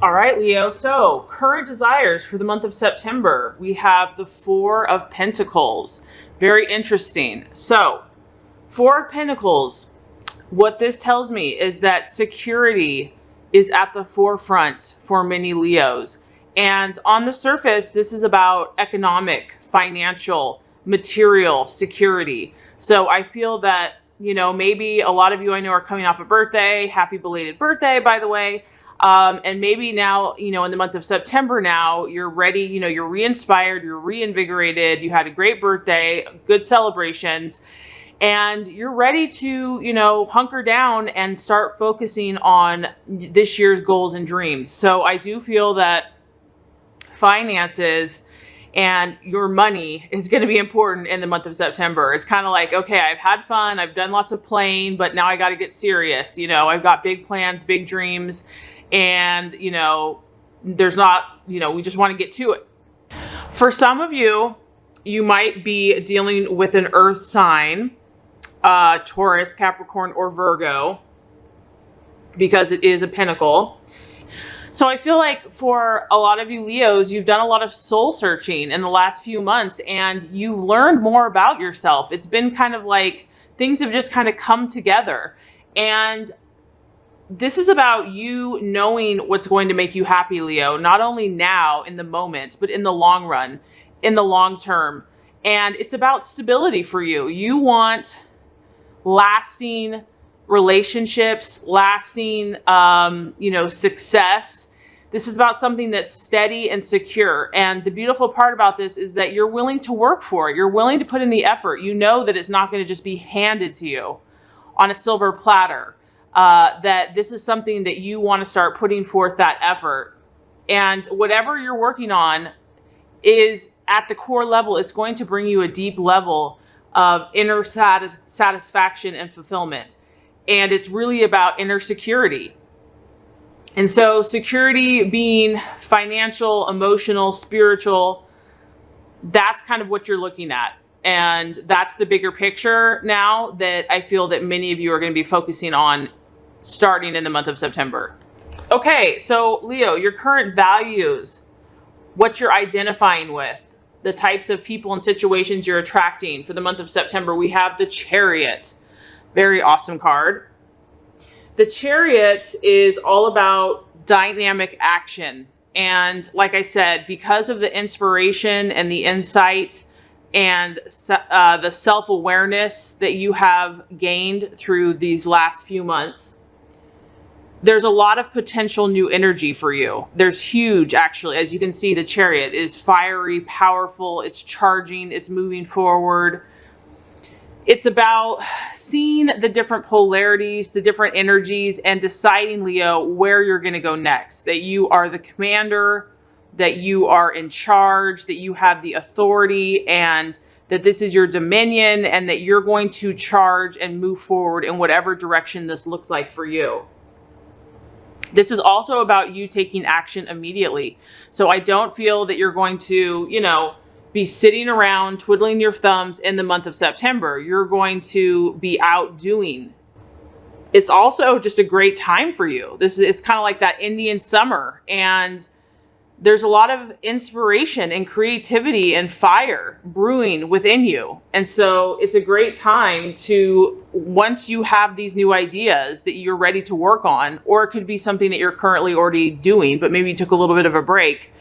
All right, Leo. So, current desires for the month of September. We have the Four of Pentacles. Very interesting. So, Four of Pentacles, what this tells me is that security is at the forefront for many Leos. And on the surface, this is about economic, financial, material security. So, I feel that, maybe a lot of you I know are coming off a birthday. Happy belated birthday, by the way. And maybe now, in the month of September now, you're ready, you're re-inspired, you're reinvigorated, you had a great birthday, good celebrations, and you're ready to, hunker down and start focusing on this year's goals and dreams. So I do feel that finances and your money is going to be important in the month of September. It's kind of like, okay, I've had fun, I've done lots of playing, but now I got to get serious. I've got big plans, big dreams. And, there's not, we just want to get to it. For some of you, you might be dealing with an earth sign, Taurus, Capricorn, or Virgo, because it is a pentacle. So I feel like for a lot of you Leos, you've done a lot of soul searching in the last few months and you've learned more about yourself. It's been kind of like things have just kind of come together. And this is about you knowing what's going to make you happy, Leo, not only now in the moment, but in the long run, in the long term. And it's about stability for you. You want lasting relationships, lasting, success. This is about something that's steady and secure. And the beautiful part about this is that you're willing to work for it. You're willing to put in the effort. You know that it's not going to just be handed to you on a silver platter. That this is something that you want to start putting forth that effort. And whatever you're working on is at the core level, it's going to bring you a deep level of inner satisfaction and fulfillment. And it's really about inner security. And so security being financial, emotional, spiritual, that's kind of what you're looking at. And that's the bigger picture now that I feel that many of you are going to be focusing on starting in the month of September. Okay, so Leo, your current values, what you're identifying with, the types of people and situations you're attracting for the month of September. We have the Chariot. Very awesome card. The Chariot is all about dynamic action. And like I said, because of the inspiration and the insight and the self-awareness that you have gained through these last few months, there's a lot of potential new energy for you. There's huge, actually. As you can see, the Chariot is fiery, powerful, it's charging, it's moving forward. It's about seeing the different polarities, the different energies, and deciding, Leo, where you're going to go next. That you are the commander, that you are in charge, that you have the authority, and that this is your dominion, and that you're going to charge and move forward in whatever direction this looks like for you. This is also about you taking action immediately. So I don't feel that you're going to, be sitting around twiddling your thumbs in the month of September. You're going to be out doing. It's also just a great time for you. It's kind of like that Indian summer, and there's a lot of inspiration and creativity and fire brewing within you. And so it's a great time to, once you have these new ideas that you're ready to work on, or it could be something that you're currently already doing, but maybe you took a little bit of a break.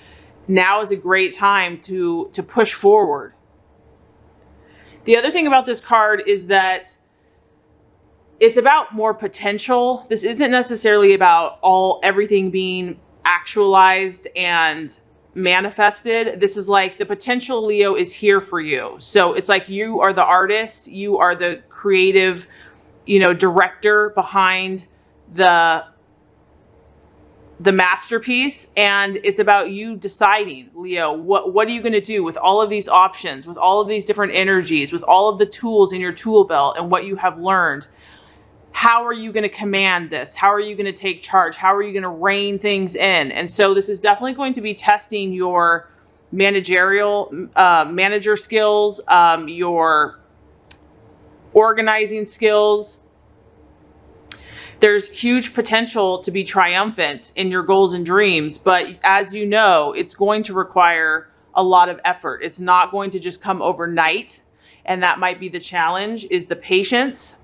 Now is a great time to push forward. The other thing about this card is that it's about more potential. This isn't necessarily about everything being actualized and manifested. This is like the potential, Leo, is here for you. So it's like you are the artist, you are the creative, director behind the masterpiece, and it's about you deciding, Leo, what are you going to do with all of these options, with all of these different energies, with all of the tools in your tool belt and what you have learned. How are you going to command this? How are you going to take charge? How are you going to rein things in? And so this is definitely going to be testing your manager skills, your organizing skills. There's huge potential to be triumphant in your goals and dreams, but as you know, it's going to require a lot of effort. It's not going to just come overnight, and that might be the challenge, is the patience.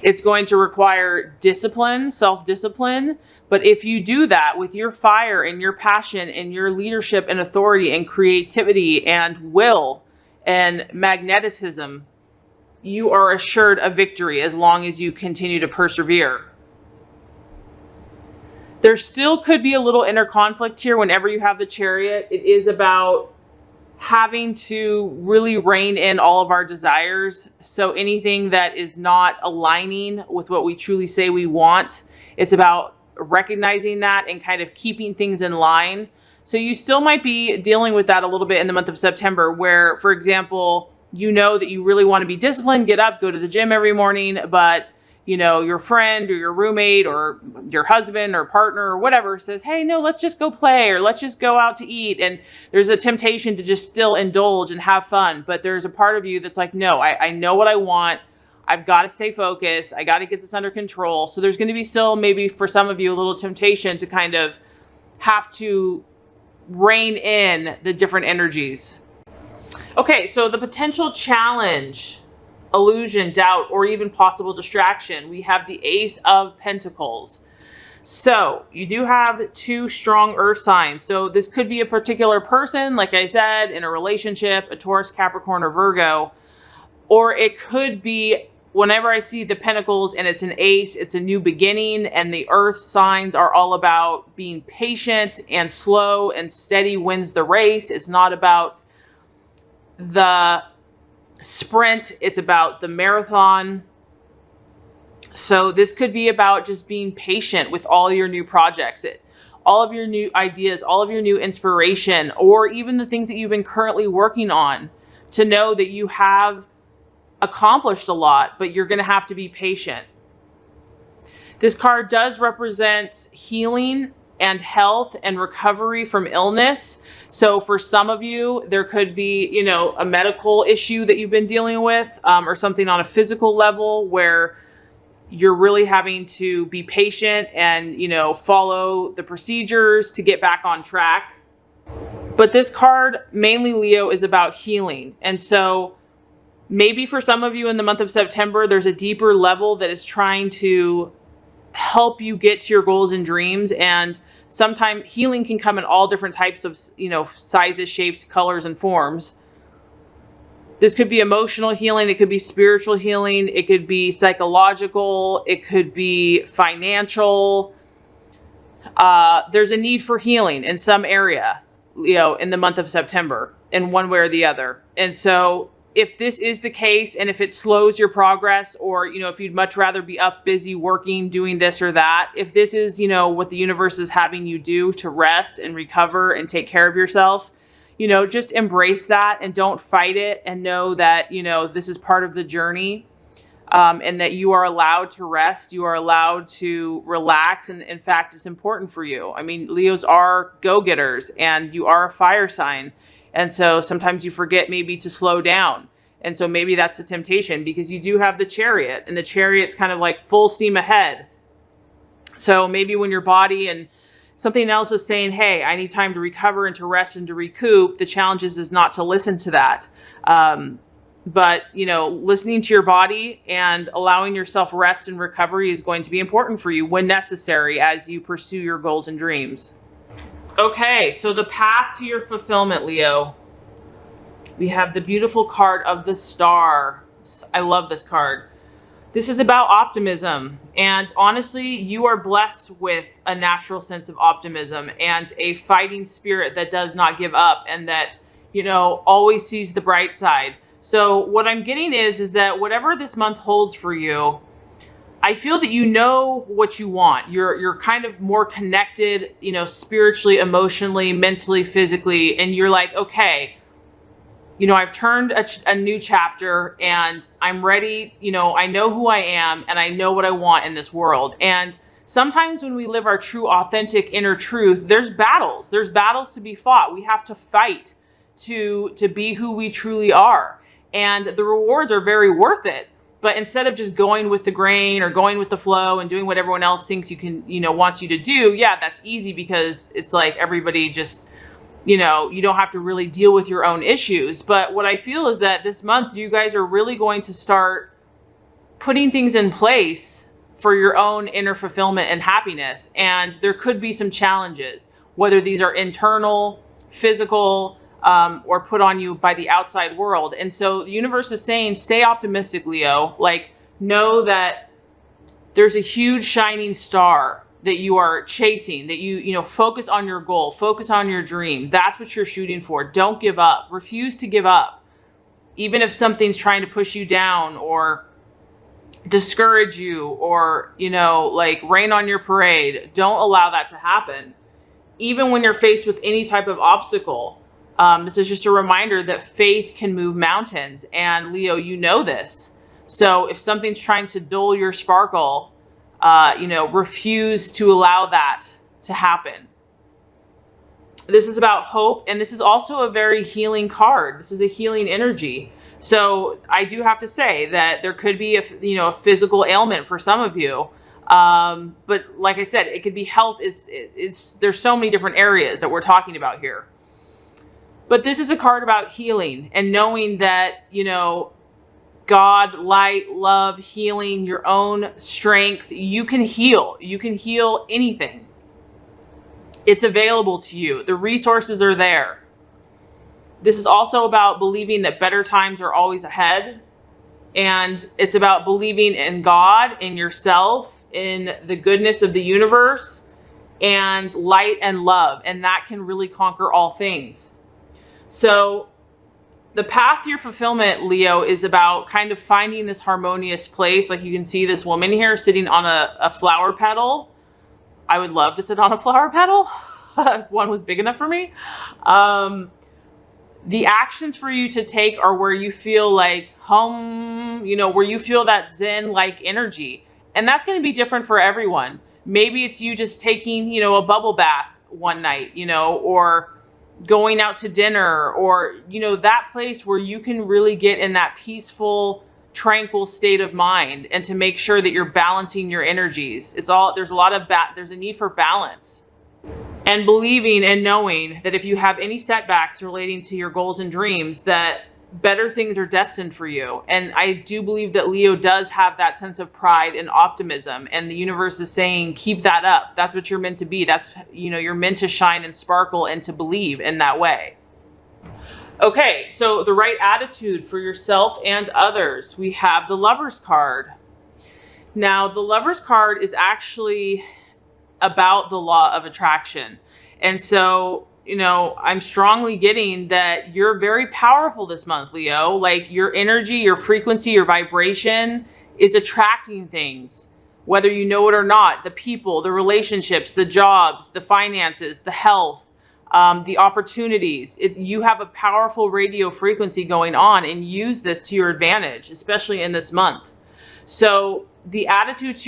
It's going to require discipline, self-discipline. But if you do that with your fire and your passion and your leadership and authority and creativity and will and magnetism, you are assured a victory as long as you continue to persevere. There still could be a little inner conflict here whenever you have the Chariot. It is about having to really rein in all of our desires. So anything that is not aligning with what we truly say we want, it's about recognizing that and kind of keeping things in line. So you still might be dealing with that a little bit in the month of September, where, for example, you know that you really want to be disciplined, get up, go to the gym every morning, but you know, your friend or your roommate or your husband or partner or whatever says, hey, no, let's just go play, or let's just go out to eat. And there's a temptation to just still indulge and have fun. But there's a part of you that's like, no, I know what I want. I've got to stay focused. I got to get this under control. So there's going to be still, maybe for some of you, a little temptation to kind of have to rein in the different energies. Okay, so the potential challenge, illusion, doubt, or even possible distraction. We have the Ace of Pentacles. So you do have two strong earth signs. So this could be a particular person, like I said, in a relationship, a Taurus, Capricorn, or Virgo. Or it could be, whenever I see the pentacles and it's an ace, it's a new beginning, and the earth signs are all about being patient and slow and steady wins the race. It's not about the sprint, it's about the marathon. So this could be about just being patient with all your new projects, all of your new ideas, all of your new inspiration, or even the things that you've been currently working on, to know that you have accomplished a lot, but you're going to have to be patient. This card does represent healing and health and recovery from illness. So for some of you, there could be, you know, a medical issue that you've been dealing with, or something on a physical level where you're really having to be patient and, you know, follow the procedures to get back on track. But this card, mainly Leo, is about healing. And so maybe for some of you in the month of September, there's a deeper level that is trying to help you get to your goals and dreams. And sometimes healing can come in all different types of, you know, sizes, shapes, colors, and forms. This could be emotional healing. It could be spiritual healing. It could be psychological. It could be financial. There's a need for healing in some area, you know, in the month of September, in one way or the other. And so if this is the case, and if it slows your progress, or, you know, if you'd much rather be up, busy, working, doing this or that, if this is, you know, what the universe is having you do to rest and recover and take care of yourself, you know, just embrace that and don't fight it, and know that, you know, this is part of the journey, and that you are allowed to rest. You are allowed to relax. And in fact, it's important for you. I mean, Leos are go-getters, and you are a fire sign. And so sometimes you forget maybe to slow down. And so maybe that's a temptation, because you do have the Chariot, and the Chariot's kind of like full steam ahead. So maybe when your body and something else is saying, hey, I need time to recover and to rest and to recoup, the challenge is not to listen to that. But, you know, listening to your body and allowing yourself rest and recovery is going to be important for you when necessary as you pursue your goals and dreams. Okay, so the path to your fulfillment, Leo. We have the beautiful card of the Star. I love this card. This is about optimism. And honestly, you are blessed with a natural sense of optimism and a fighting spirit that does not give up, and that, you know, always sees the bright side. So what I'm getting is that whatever this month holds for you, I feel that you know what you want. You're kind of more connected, you know, spiritually, emotionally, mentally, physically. And you're like, okay, you know, I've turned a new chapter, and I'm ready. You know, I know who I am, and I know what I want in this world. And sometimes when we live our true, authentic inner truth, there's battles. There's battles to be fought. We have to fight to be who we truly are. And the rewards are very worth it. But instead of just going with the grain or going with the flow and doing what everyone else thinks you can, wants you to do, yeah, that's easy because it's like everybody just, you don't have to really deal with your own issues. But what I feel is that this month, you guys are really going to start putting things in place for your own inner fulfillment and happiness. And there could be some challenges, whether these are internal, physical, or put on you by the outside world. And so the universe is saying, stay optimistic, Leo. Like, know that there's a huge shining star that you are chasing, that you focus on your goal, focus on your dream. That's what you're shooting for. Don't give up. Refuse to give up. Even if something's trying to push you down or discourage you or, like rain on your parade, don't allow that to happen. Even when you're faced with any type of obstacle, this is just a reminder that faith can move mountains. And Leo, you know this. So if something's trying to dull your sparkle, refuse to allow that to happen. This is about hope. And this is also a very healing card. This is a healing energy. So I do have to say that there could be a physical ailment for some of you. But like I said, it could be health. There's so many different areas that we're talking about here. But this is a card about healing and knowing that, God, light, love, healing, your own strength. You can heal. You can heal anything. It's available to you. The resources are there. This is also about believing that better times are always ahead. And it's about believing in God, in yourself, in the goodness of the universe, and light and love. And that can really conquer all things. So the path to your fulfillment, Leo, is about kind of finding this harmonious place. Like you can see this woman here sitting on a flower petal. I would love to sit on a flower petal if one was big enough for me. The actions for you to take are where you feel like home, where you feel that Zen-like energy. And that's going to be different for everyone. Maybe it's you just taking, a bubble bath one night, or going out to dinner, or, that place where you can really get in that peaceful, tranquil state of mind, and to make sure that you're balancing your energies. There's a need for balance, and believing and knowing that if you have any setbacks relating to your goals and dreams, that better things are destined for you. And I do believe that Leo does have that sense of pride and optimism, and the universe is saying, keep that up. That's what you're meant to be. That's, you're meant to shine and sparkle and to believe in that way. Okay, so the right attitude for yourself and others. We have the Lover's card. Now, the Lover's card is actually about the law of attraction. And so, I'm strongly getting that you're very powerful this month, Leo. Like your energy, your frequency, your vibration is attracting things, whether you know it or not. The people, the relationships, the jobs, the finances, the health, the opportunities. You have a powerful radio frequency going on, and use this to your advantage, especially in this month. So the attitude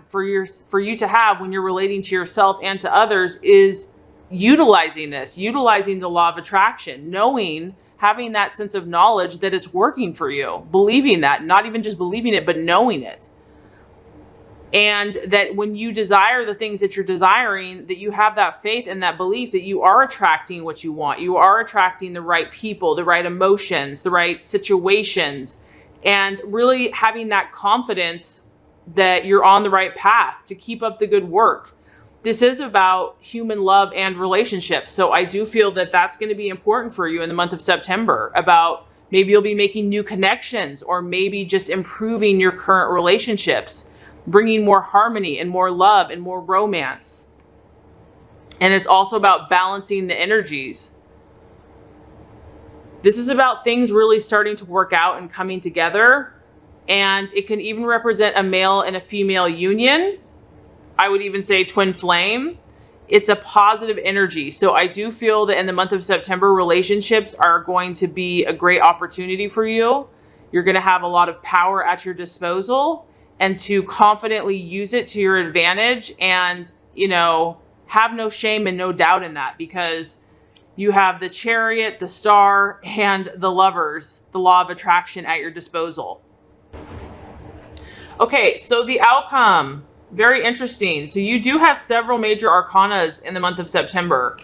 for you to have when you're relating to yourself and to others is utilizing the law of attraction, having that sense of knowledge that it's working for you, believing that, not even just believing it, but knowing it. And that when you desire the things that you're desiring, that you have that faith and that belief that you are attracting what you want. You are attracting the right people, the right emotions, the right situations, and really having that confidence that you're on the right path to keep up the good work. This is about human love and relationships. So I do feel that that's going to be important for you in the month of September, about maybe you'll be making new connections, or maybe just improving your current relationships, bringing more harmony and more love and more romance. And it's also about balancing the energies. This is about things really starting to work out and coming together. And it can even represent a male and a female union. I would even say twin flame. It's a positive energy. So I do feel that in the month of September, relationships are going to be a great opportunity for you. You're going to have a lot of power at your disposal, and to confidently use it to your advantage, and, have no shame and no doubt in that, because you have the Chariot, the Star, and the Lovers, the law of attraction at your disposal. Okay, so the outcome, very interesting. So you do have several major arcanas in the month of September.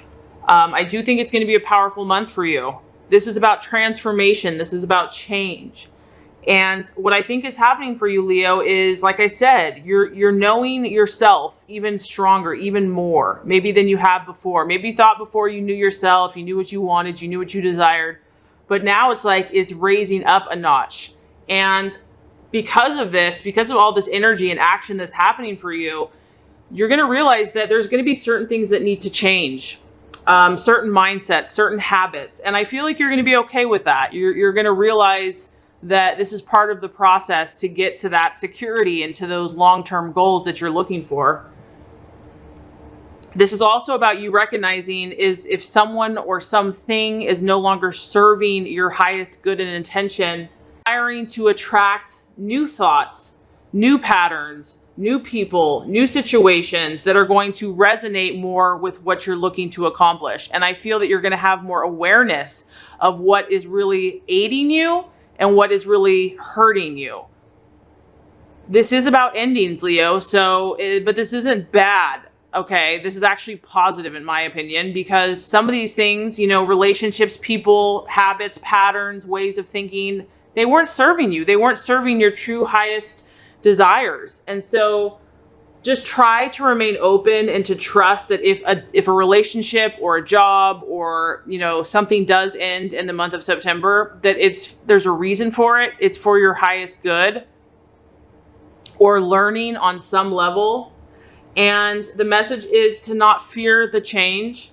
I do think it's going to be a powerful month for you. This is about transformation. This is about change. And what I think is happening for you, Leo, is, like I said, you're knowing yourself even stronger, even more, maybe than you have before. Maybe you thought before you knew yourself, you knew what you wanted, you knew what you desired. But now it's like it's raising up a notch. And because of this, because of all this energy and action that's happening for you, you're going to realize that there's going to be certain things that need to change, certain mindsets, certain habits. And I feel like you're going to be okay with that. You're going to realize that this is part of the process to get to that security and to those long-term goals that you're looking for. This is also about you recognizing is if someone or something is no longer serving your highest good and intention, desiring to attract new thoughts, new patterns, new people, new situations that are going to resonate more with what you're looking to accomplish. And I feel that you're going to have more awareness of what is really aiding you and what is really hurting you. This is about endings, Leo. But this isn't bad. Okay, this is actually positive in my opinion, because some of these things, relationships, people, habits, patterns, ways of thinking, they weren't serving you. They weren't serving your true highest desires. And so just try to remain open and to trust that if a relationship or a job or, something does end in the month of September, that there's a reason for it. It's for your highest good or learning on some level. And the message is to not fear the change.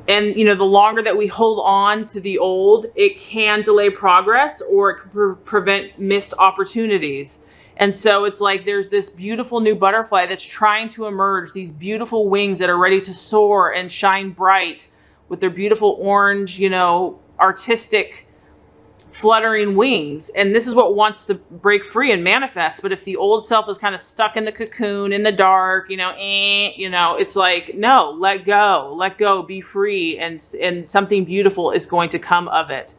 And, the longer that we hold on to the old, it can delay progress or it can prevent missed opportunities. And so it's like there's this beautiful new butterfly that's trying to emerge, these beautiful wings that are ready to soar and shine bright with their beautiful orange, artistic fluttering wings. And this is what wants to break free and manifest. But if the old self is kind of stuck in the cocoon in the dark, it's like, no, let go, be free. And something beautiful is going to come of it.